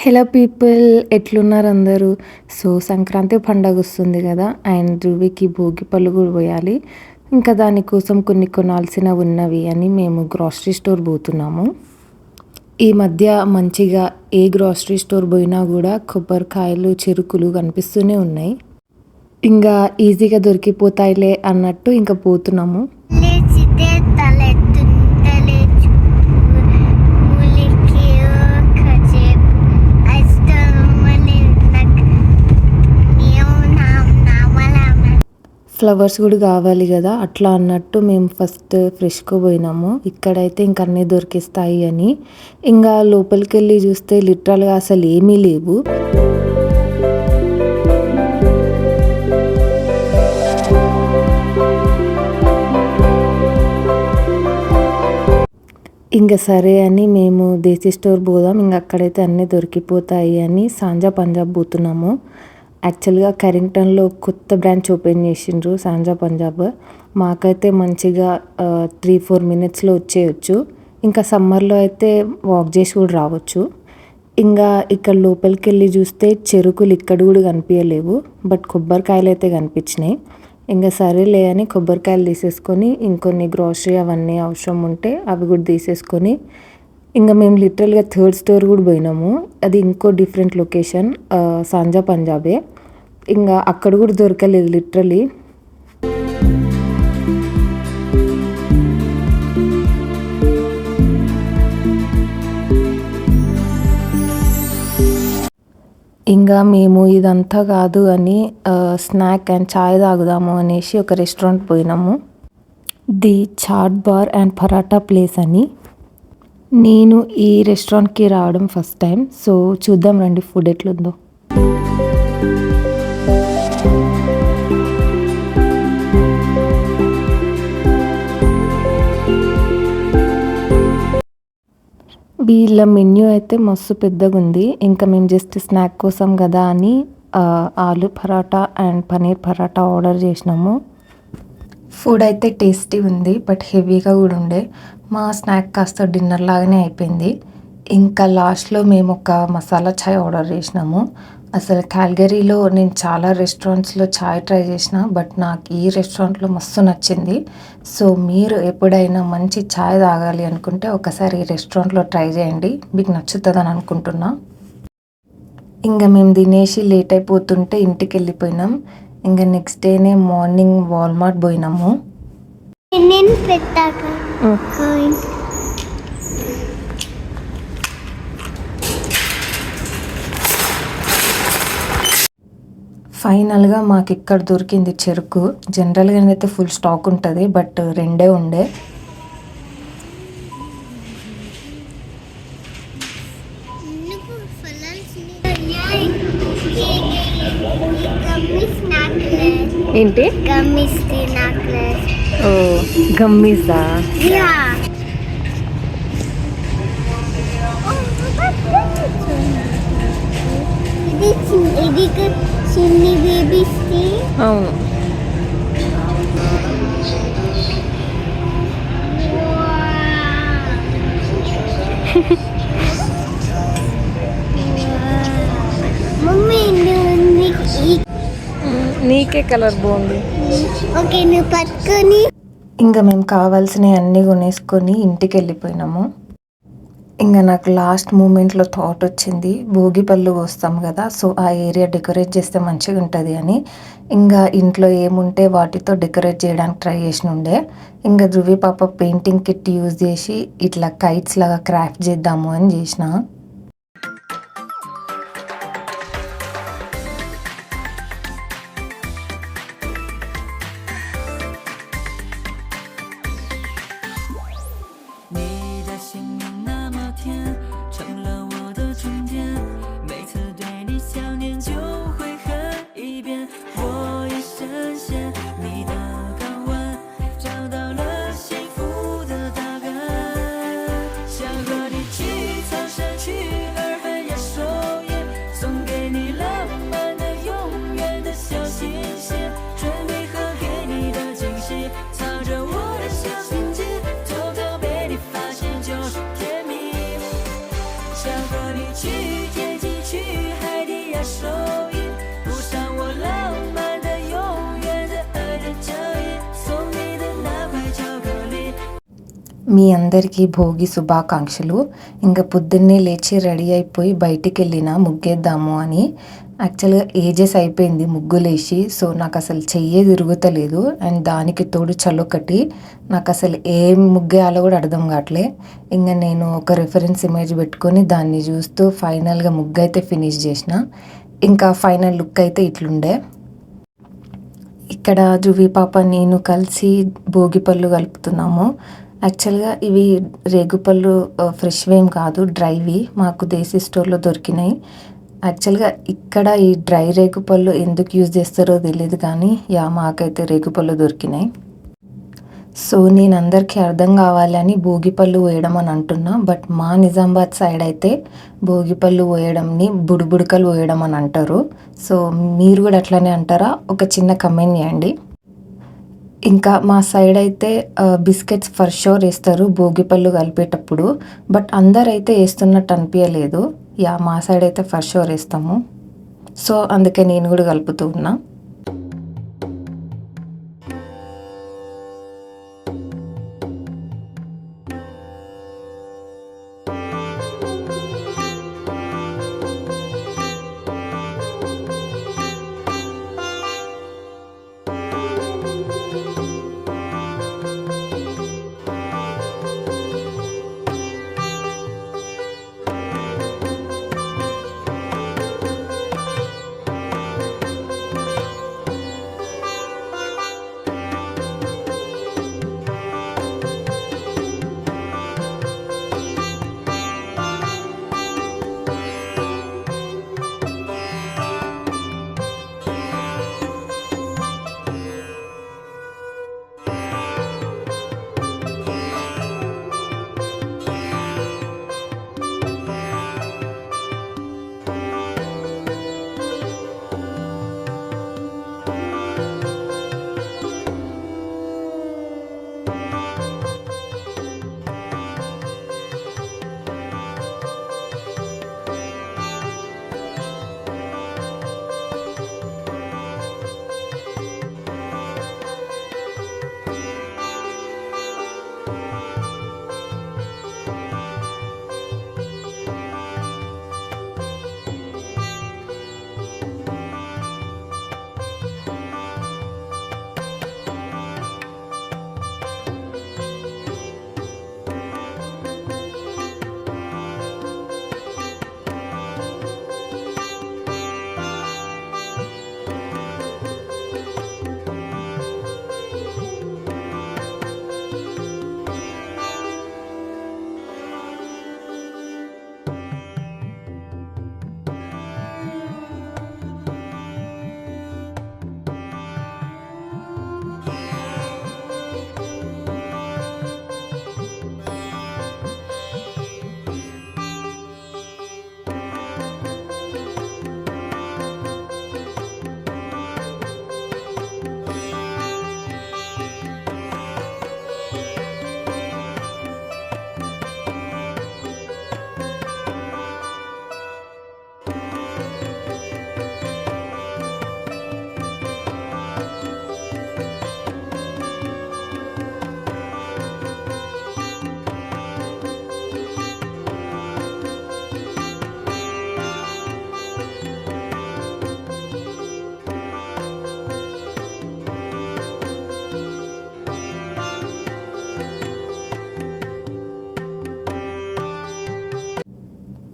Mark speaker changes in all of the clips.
Speaker 1: Hello people, ఎట్లున్నారు అందరూ? So Sankranti పండగ వస్తుంది కదా, అండ్ ధృవికి భోగి పళ్ళు కూడా పోయాలి. ఇంకా దానికోసం కొన్ని కొనాల్సినవి ఉన్నవి అని మేము గ్రాసరీ స్టోర్ పోతున్నాము. ఈ మధ్య మంచిగా ఏ గ్రాసరీ స్టోర్ పోయినా కూడా కొబ్బరికాయలు, చెరుకులు కనిపిస్తూనే ఉన్నాయి. ఇంకా ఈజీగా దొరికిపోతాయిలే అన్నట్టు ఇంకా పోతున్నాము. ఫ్లవర్స్ కూడా కావాలి కదా, అట్లా అన్నట్టు మేము ఫస్ట్ ఫ్రెష్గా పోయినాము. ఇక్కడైతే ఇంక అన్నీ దొరికిస్తాయి అని. ఇంకా లోపలికి వెళ్ళి చూస్తే లిటరల్గా అసలు ఏమీ లేవు. ఇంకా సరే అని మేము దేశీ స్టోర్ పోదాం, ఇంకా అక్కడైతే అన్నీ దొరికిపోతాయి అని సాంజా పంజాబ్ పోతున్నాము. యాక్చువల్గా కరింగ్టన్లో కొత్త బ్రాంచ్ ఓపెన్ చేసిండ్రు సాంజా పంజాబ్. మాకైతే మంచిగా 3-4 మినిట్స్లో వచ్చేయచ్చు. ఇంకా సమ్మర్లో అయితే వాక్ చేసి కూడా రావచ్చు. ఇంకా ఇక్కడ లోపలికి వెళ్ళి చూస్తే చెరుకులు ఇక్కడ కూడా కనిపించలేవు, బట్ కొబ్బరికాయలు అయితే కనిపించినాయి. ఇంకా సరేలే అని కొబ్బరికాయలు తీసేసుకొని ఇంకొన్ని గ్రాసరీ అవన్నీ అవసరం ఉంటే అవి కూడా తీసేసుకొని ఇంకా మేము లిటరల్గా థర్డ్ స్టోర్ కూడా పోయినాము. అది ఇంకో డిఫరెంట్ లొకేషన్, సాంజా పంజాబే. ఇంకా అక్కడ కూడా దొరకలేదు లిటరలీ. ఇంకా మేము ఇదంతా కాదు అని స్నాక్ అండ్ చాయ్ తాగుదాము అనేసి ఒక రెస్టారెంట్ పోయినాము. The chat bar and paratha place అని. నేను ఈ రెస్టారెంట్కి రావడం ఫస్ట్ టైం, సో చూద్దాం రండి ఫుడ్ ఎట్లుందో. వీళ్ళ మెన్యూ అయితే మస్తు పెద్దగా ఉంది. ఇంకా మేము జస్ట్ స్నాక్ కోసం కదా అని ఆలు పరాటా అండ్ పనీర్ పరాటా ఆర్డర్ చేసినాము. ఫుడ్ అయితే టేస్టీ ఉంది, బట్ హెవీగా కూడా ఉండే. మా స్నాక్ కాస్త డిన్నర్ లాగానే అయిపోయింది. ఇంకా లాస్ట్లో మేము ఒక మసాలా చాయ్ ఆర్డర్ చేసినాము. అసలు క్యాల్గరీలో నేను చాలా రెస్టారెంట్స్లో చాయ్ ట్రై చేసిన, బట్ నాకు ఈ రెస్టారెంట్లో మస్తు నచ్చింది. సో మీరు ఎప్పుడైనా మంచి చాయ్ తాగాలి అనుకుంటే ఒకసారి ఈ రెస్టారెంట్లో ట్రై చేయండి, మీకు నచ్చుతుందని అనుకుంటున్నా. ఇంకా మేము తినేసి లేట్ అయిపోతుంటే ఇంటికి వెళ్ళిపోయినాం. ఇంకా నెక్స్ట్ డేనే మార్నింగ్ వాల్మార్ట్ పోయినాము. ఫైనల్గా మాకు ఇక్కడ దొరికింది చెరుకు. జనరల్గా అయితే ఫుల్ స్టాక్ ఉంటుంది, బట్ 2 ఉండే. ఏంటి ఓ గమ్మీసా?
Speaker 2: చిన్ని బేబీస్
Speaker 1: అవును.
Speaker 2: మమ్మీ
Speaker 1: నీకే కలర్ బాగుంది.
Speaker 2: ఓకే, నువ్వు పట్టుకొని.
Speaker 1: ఇంకా మేము కావాల్సినవి అన్నీ కొనేసుకొని ఇంటికి వెళ్ళిపోయినాము. ఇంకా నాకు లాస్ట్ మూమెంట్లో థాట్ వచ్చింది, భోగి పళ్ళు వస్తాం కదా, సో ఆ ఏరియా డెకరేట్ చేస్తే మంచిగా ఉంటుంది అని. ఇంకా ఇంట్లో ఏముంటే వాటితో డెకరేట్ చేయడానికి ట్రై చేసినుండే. ఇంకా ధృవి పాప పెయింటింగ్ కిట్ యూజ్ చేసి ఇట్లా కైట్స్ లాగా క్రాఫ్ట్ చేద్దాము అని చేసిన. మీ అందరికీ భోగి శుభాకాంక్షలు. ఇంకా పొద్దున్నే లేచి రెడీ అయిపోయి బయటికి వెళ్ళిన ముగ్గేద్దాము అని. యాక్చువల్గా ఏజెస్ అయిపోయింది ముగ్గులేసి. సో నాకు అసలు చెయ్యే తిరుగుతలేదు. అండ్ దానికి తోడు చల్లొకటి, నాకు అసలు ఏం ముగ్గేయాలో కూడా అర్థం కావట్లే. ఇంకా నేను ఒక రిఫరెన్స్ ఇమేజ్ పెట్టుకొని దాన్ని చూస్తూ ఫైనల్గా ముగ్గు అయితే ఫినిష్ చేసిన. ఇంకా ఫైనల్ లుక్ అయితే ఇట్లుండే. ఇక్కడ ధృవి పాప నేను కలిసి భోగిపళ్ళు కలుపుతున్నాము. యాక్చువల్గా ఇవి రేగుపళ్ళు ఫ్రెష్వి ఏం కాదు, డ్రైవి. మాకు దేశీ స్టోర్లో దొరికినాయి. యాక్చువల్గా ఇక్కడ ఈ డ్రై రేగుపళ్ళు ఎందుకు యూజ్ చేస్తారో తెలియదు, కానీ మాకైతే రేగుపళ్ళు దొరికినాయి. సో నేను అందరికీ అర్థం కావాలని భోగిపళ్ళు వేయడం అని అంటున్నా. బట్ మా నిజామాబాద్ సైడ్ అయితే భోగిపళ్ళు వేయడంని బుడుబుడకలు వేయడం అని అంటారు. సో మీరు కూడా అట్లనే అంటారా? ఒక చిన్న కమెంట్ చేయండి. ఇంకా మా సైడ్ అయితే బిస్కెట్స్ ఫర్ షూర్ వేస్తారు భోగిపళ్ళు కలిపేటప్పుడు. బట్ అందరైతే వేస్తున్నట్టు అనిపించలేదు. మా సైడ్ అయితే ఫర్ షూర్ వేస్తాము. సో అందుకే నేను కూడా కలుపుతూ ఉన్నా.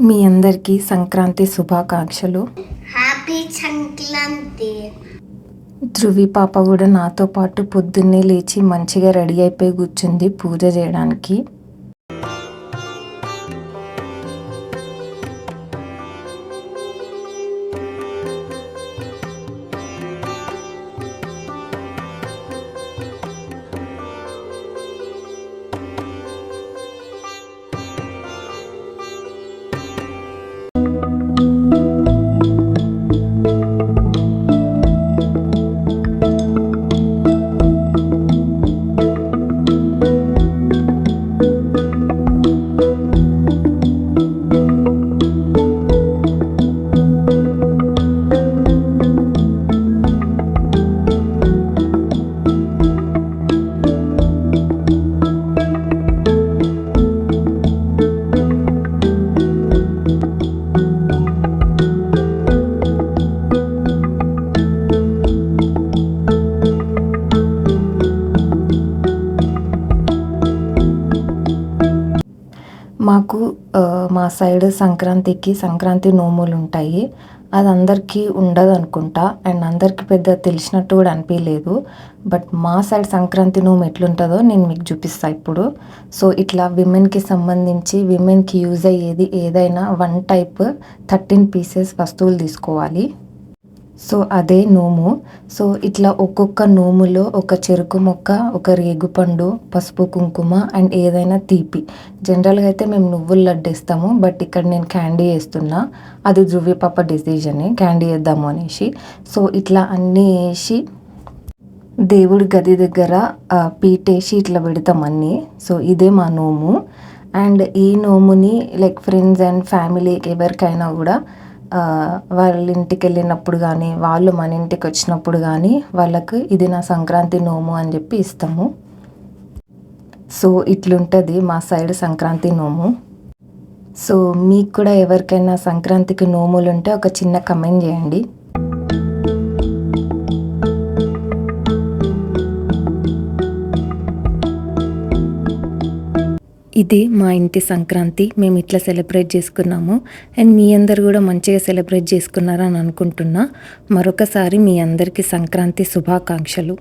Speaker 1: మీ అందరికీ సంక్రాంతి శుభాకాంక్షలు.
Speaker 2: హ్యాపీ సంక్రాంతి.
Speaker 1: ధృవి పాప కూడా నాతో పాటు పొద్దున్నే లేచి మంచిగా రెడీ అయిపోయి కూర్చుంది పూజ చేయడానికి. మాకు మా సైడ్ సంక్రాంతి నోములు ఉంటాయి. అది అందరికీ ఉండదు అనుకుంటా అండ్ అందరికీ పెద్ద తెలిసినట్టు కూడా అనిపించలేదు. బట్ మా సైడ్ సంక్రాంతి నోము ఎట్లుంటుందో నేను మీకు చూపిస్తాను ఇప్పుడు. సో ఇట్లా విమెన్కి సంబంధించి విమెన్కి యూజ్ అయ్యేది ఏదైనా 1 టైప్ 13 పీసెస్ వస్తువులు తీసుకోవాలి. సో అదే నోము. సో ఇట్లా ఒక్కొక్క నోములో ఒక చెరుకు మొక్క, ఒక రేగుపండు, పసుపు కుంకుమ అండ్ ఏదైనా తీపి. జనరల్గా అయితే మేము నువ్వుల లడ్డు వేస్తాము, బట్ ఇక్కడ నేను క్యాండీ వేస్తున్నా. అది ధృవి పాప డెసిజనే క్యాండీ వేద్దాము అనేసి. సో ఇట్లా అన్నీ వేసి దేవుడి గది దగ్గర పీటేసి ఇట్లా పెడతాం అన్నీ. సో ఇదే మా నోము. అండ్ ఈ నోముని లైక్ ఫ్రెండ్స్ అండ్ ఫ్యామిలీకి ఎవరికైనా కూడా వాళ్ళ ఇంటికి వెళ్ళినప్పుడు కానీ వాళ్ళు మన ఇంటికి వచ్చినప్పుడు కానీ వాళ్ళకు ఇది నా సంక్రాంతి నోము అని చెప్పి ఇస్తాము. సో ఇట్లుంటుంది మా సైడ్ సంక్రాంతి నోము. సో మీకు కూడా ఎవరికైనా సంక్రాంతికి నోములు ఉంటే ఒక చిన్న కమెంట్ చేయండి. ఇది మా ఇంటి సంక్రాంతి. మేము ఇట్లా సెలబ్రేట్ చేసుకున్నాము అండ్ మీ అందరు కూడా మంచిగా సెలబ్రేట్ చేసుకున్నారని అనుకుంటున్నా. మరొకసారి మీ అందరికీ సంక్రాంతి శుభాకాంక్షలు.